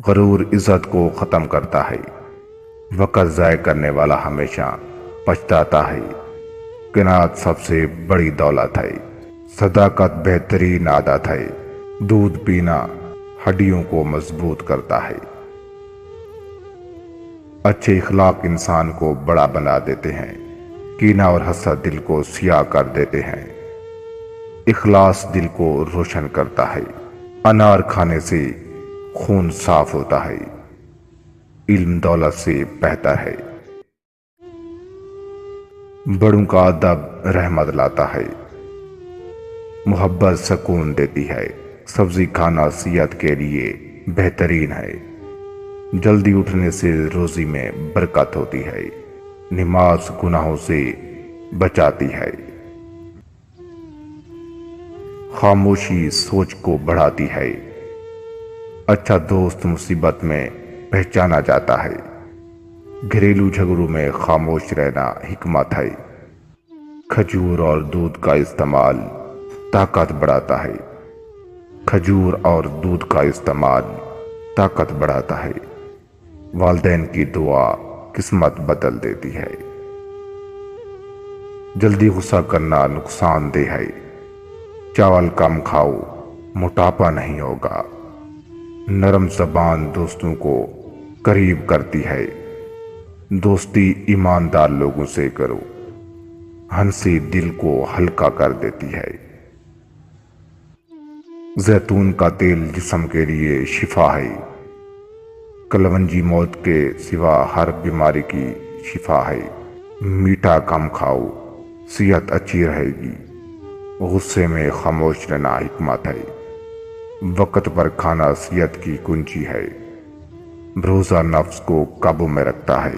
غرور عزت کو ختم کرتا ہے۔ وقت ضائع کرنے والا ہمیشہ پچھتاتا ہے۔ قناعت سب سے بڑی دولت ہے۔ صداقت بہترین عادت ہے۔ دودھ پینا ہڈیوں کو مضبوط کرتا ہے۔ اچھے اخلاق انسان کو بڑا بنا دیتے ہیں۔ کینہ اور حسد دل کو سیاہ کر دیتے ہیں۔ اخلاص دل کو روشن کرتا ہے۔ انار کھانے سے خون صاف ہوتا ہے۔ علم دولت سے بہتر ہے۔ بڑوں کا ادب رحمت لاتا ہے۔ محبت سکون دیتی ہے۔ سبزی کھانا صحت کے لیے بہترین ہے۔ جلدی اٹھنے سے روزی میں برکت ہوتی ہے۔ نماز گناہوں سے بچاتی ہے۔ خاموشی سوچ کو بڑھاتی ہے۔ اچھا دوست مصیبت میں پہچانا جاتا ہے۔ گھریلو جھگڑوں میں خاموش رہنا حکمت ہے۔ کھجور اور دودھ کا استعمال طاقت بڑھاتا ہے۔ کھجور اور دودھ کا استعمال طاقت بڑھاتا ہے۔ والدین کی دعا قسمت بدل دیتی ہے۔ جلدی غصہ کرنا نقصان دہ ہے۔ چاول کم کھاؤ، موٹاپا نہیں ہوگا۔ نرم زبان دوستوں کو قریب کرتی ہے۔ دوستی ایماندار لوگوں سے کرو۔ ہنسی دل کو ہلکا کر دیتی ہے۔ زیتون کا تیل جسم کے لیے شفا ہے۔ کلونجی موت کے سوا ہر بیماری کی شفا ہے۔ میٹھا کم کھاؤ، صحت اچھی رہے گی۔ غصے میں خاموش رہنا حکمت ہے۔ وقت پر کھانا صحت کی کنجی ہے۔ بھروسہ نفس کو قابو میں رکھتا ہے۔